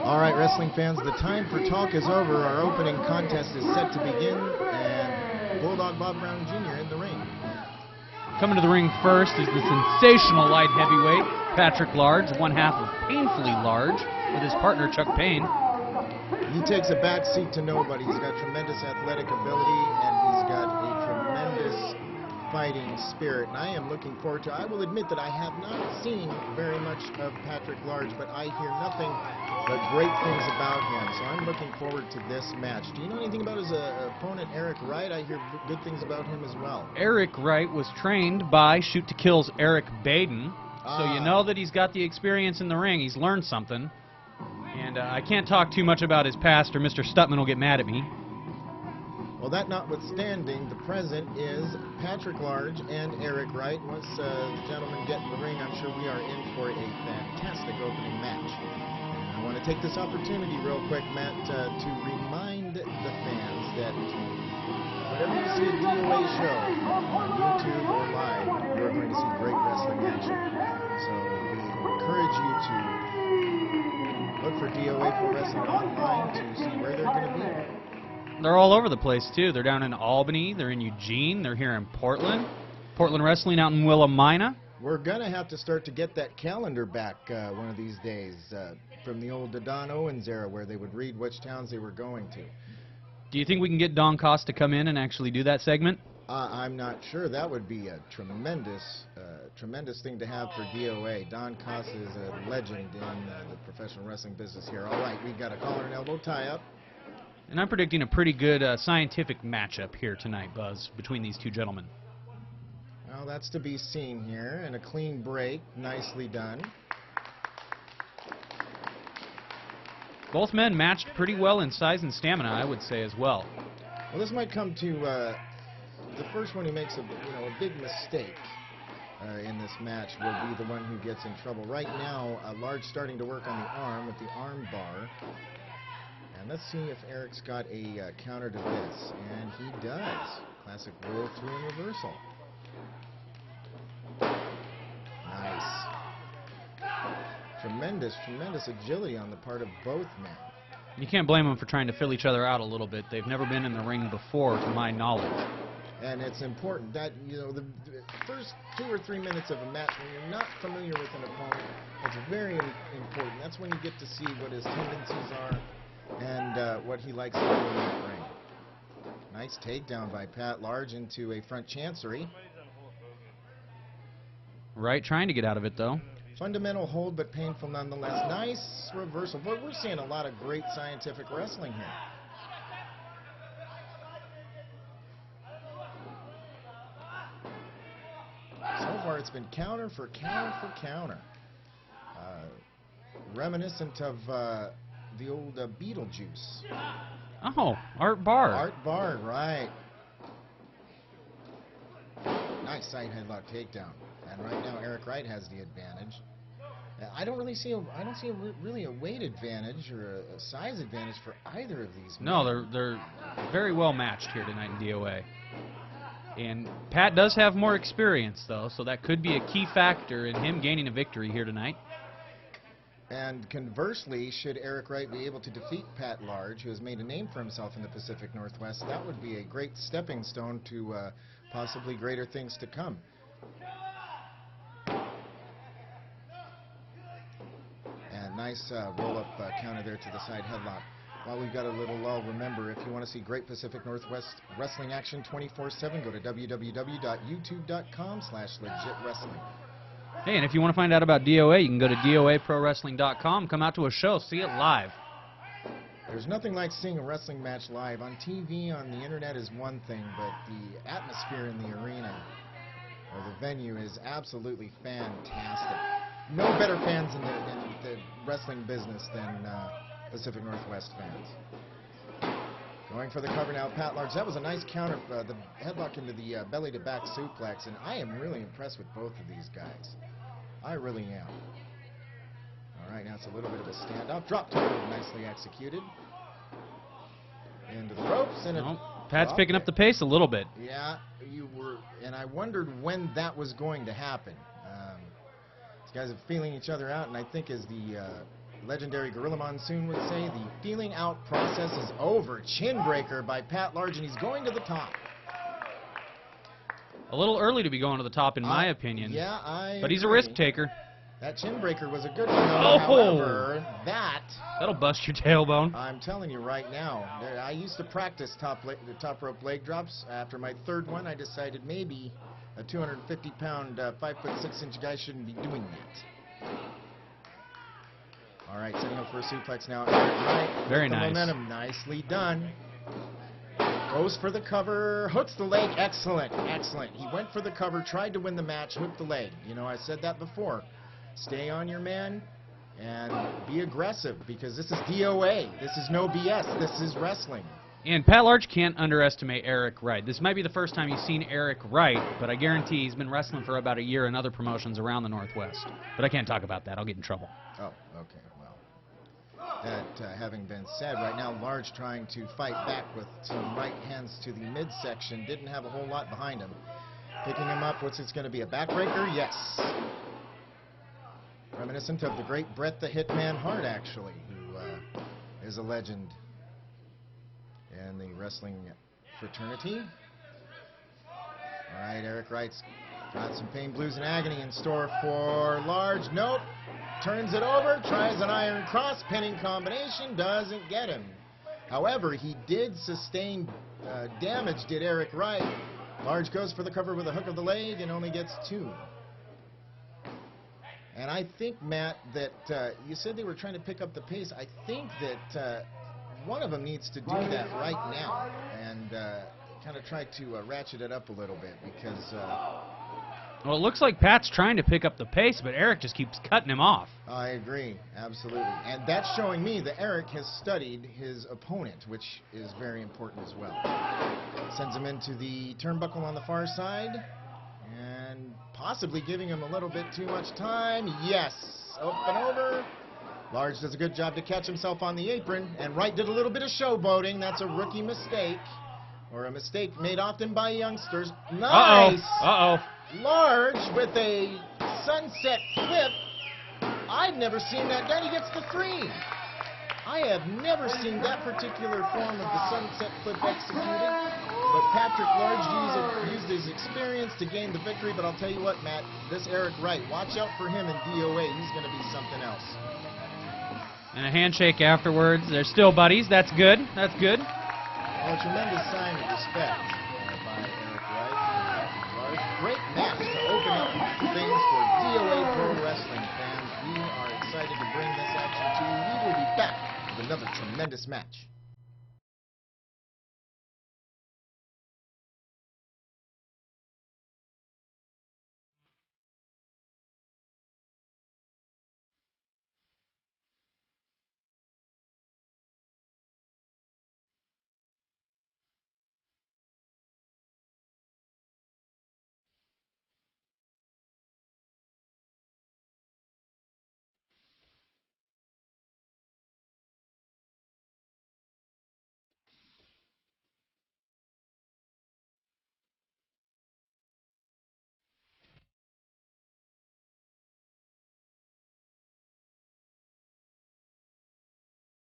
All right, wrestling fans, the time for talk is over. Our opening contest is set to begin, and Bulldog Bob Brown Jr. in the ring. Coming to the ring first is the sensational light heavyweight, Patrick Large, one half of Painfully Large, with his partner Chuck Payne. He takes a back seat to nobody. He's got tremendous athletic ability, and he's got a tremendous fighting spirit, and I am looking forward to it. I will admit that I have not seen very much of Patrick Large, but I hear nothing but great things about him, so I'm looking forward to this match. Do you know anything about his opponent, Eric Wright? I hear good things about him as well. Eric Wright was trained by Shoot to Kill's Eric Baden, so you know that he's got the experience in the ring. He's learned something, and I can't talk too much about his past or Mr. Stutman will get mad at me. Well, that notwithstanding, the present is Patrick Large and Eric Wright. Once the gentlemen get in the ring, I'm sure we are in for a fantastic opening match. And I want to take this opportunity real quick, Matt, to remind the fans that whenever you see a DOA show on YouTube or live, you're going to see great wrestling action. So we encourage you to look for DOA Pro Wrestling online to see where they're going to be. They're all over the place, too. They're down in Albany, they're in Eugene, they're here in Portland. Portland Wrestling out in Willamina. We're going to have to start to get that calendar back one of these days from the old Don Owens era where they would read which towns they were going to. Do you think we can get Don Cost to come in and actually do that segment? I'm not sure. That would be a tremendous thing to have for DOA. Don Cost is a legend in the professional wrestling business here. All right, we've got a collar and elbow tie-up. And I'm predicting a pretty good scientific matchup here tonight, Buzz, between these two gentlemen. Well, that's to be seen here, and a clean break, nicely done. Both men matched pretty well in size and stamina, I would say, as well. Well, this might come to the first one who makes a big mistake in this match will be the one who gets in trouble. Right now, Large starting to work on the arm with the arm bar. And let's see if Eric's got a counter to this. And he does. Classic roll through and reversal. Nice. Tremendous agility on the part of both men. You can't blame them for trying to fill each other out a little bit. They've never been in the ring before, to my knowledge. And it's important that, the first 2 or 3 minutes of a match, when you're not familiar with an opponent, it's very important. That's when you get to see what his tendencies are and what he likes to do in the ring. Nice takedown by Pat Large into a front chancery. Right, trying to get out of it, though. Fundamental hold, but painful nonetheless. Nice reversal. Boy, we're seeing a lot of great scientific wrestling here. So far, it's been counter for counter for counter. Reminiscent of the old Beetlejuice. Oh, Art Barr. Art Barr, right. Nice side headlock takedown. And right now, Eric Wright has the advantage. I don't really see really a weight advantage or a size advantage for either of these men. No, they're very well matched here tonight in DOA. And Pat does have more experience, though, so that could be a key factor in him gaining a victory here tonight. And conversely, should Eric Wright be able to defeat Pat Large, who has made a name for himself in the Pacific Northwest, that would be a great stepping stone to possibly greater things to come. And nice roll-up counter there to the side headlock. While we've got a little lull, remember, if you want to see great Pacific Northwest wrestling action 24/7, go to www.youtube.com/legitwrestling. Hey, and if you want to find out about DOA, you can go to doaprowrestling.com, come out to a show, see it live. There's nothing like seeing a wrestling match live. On TV, on the internet is one thing, but the atmosphere in the arena or the venue is absolutely fantastic. No better fans in the wrestling business than Pacific Northwest fans. Going for the cover now, Pat Large. That was a nice counter, the headlock into the belly-to-back suplex, and I am really impressed with both of these guys. I really am. All right, now it's a little bit of a standoff. Drop toe, nicely executed. Into the ropes, and Pat's picking up the pace a little bit. Yeah, you were, and I wondered when that was going to happen. These guys are feeling each other out, and I think as the legendary Gorilla Monsoon would say, the feeling out process is over. Chin breaker by Pat Large, and he's going to the top. A little early to be going to the top, in my opinion. Yeah, but he's a risk taker. That chin breaker was a good one, though. However, that'll bust your tailbone. I'm telling you right now, I used to practice the top rope leg drops. After my third one, I decided maybe a 250-pound, 5'6" guy shouldn't be doing that. All right, setting up for a suplex now. Right, very nice. Momentum, nicely done. Goes for the cover, hooks the leg. Excellent, excellent. He went for the cover, tried to win the match, hooked the leg. You know, I said that before. Stay on your man and be aggressive, because this is DOA. This is no BS. This is wrestling. And Pat Large can't underestimate Eric Wright. This might be the first time you've seen Eric Wright, but I guarantee he's been wrestling for about a year in other promotions around the Northwest. But I can't talk about that. I'll get in trouble. Oh, okay. That having been said, right now Large trying to fight back with some right hands to the midsection. Didn't have a whole lot behind him. Picking him up, what's it going to be, a backbreaker? Yes. Reminiscent of the great Bret the Hitman Hart, actually, who is a legend in the wrestling fraternity. All right, Eric Wright's got some pain, blues, and agony in store for Large. Nope. Turns it over, tries an iron cross, pinning combination, doesn't get him. However, he did sustain damage, did Eric Wright. Large goes for the cover with a hook of the leg and only gets 2. And I think, Matt, that you said they were trying to pick up the pace. I think that one of them needs to do that right now and kind of try to ratchet it up a little bit, because... well, it looks like Pat's trying to pick up the pace, but Eric just keeps cutting him off. I agree, absolutely. And that's showing me that Eric has studied his opponent, which is very important as well. Sends him into the turnbuckle on the far side, and possibly giving him a little bit too much time. Yes, open over. Large does a good job to catch himself on the apron, and Wright did a little bit of showboating. That's a rookie mistake, or a mistake made often by youngsters. Nice! Uh-oh. Large with a sunset flip. I've never seen that done. He gets the 3. I have never seen that particular form of the sunset flip executed. But Patrick Large used his experience to gain the victory. But I'll tell you what, Matt, this Eric Wright, watch out for him in DOA. He's going to be something else. And a handshake afterwards. They're still buddies. That's good. That's good. Well, a tremendous sign of respect by Eric Wright. Great match to open up things for DOA Pro Wrestling fans. We are excited to bring this action to you. We will be back with another tremendous match.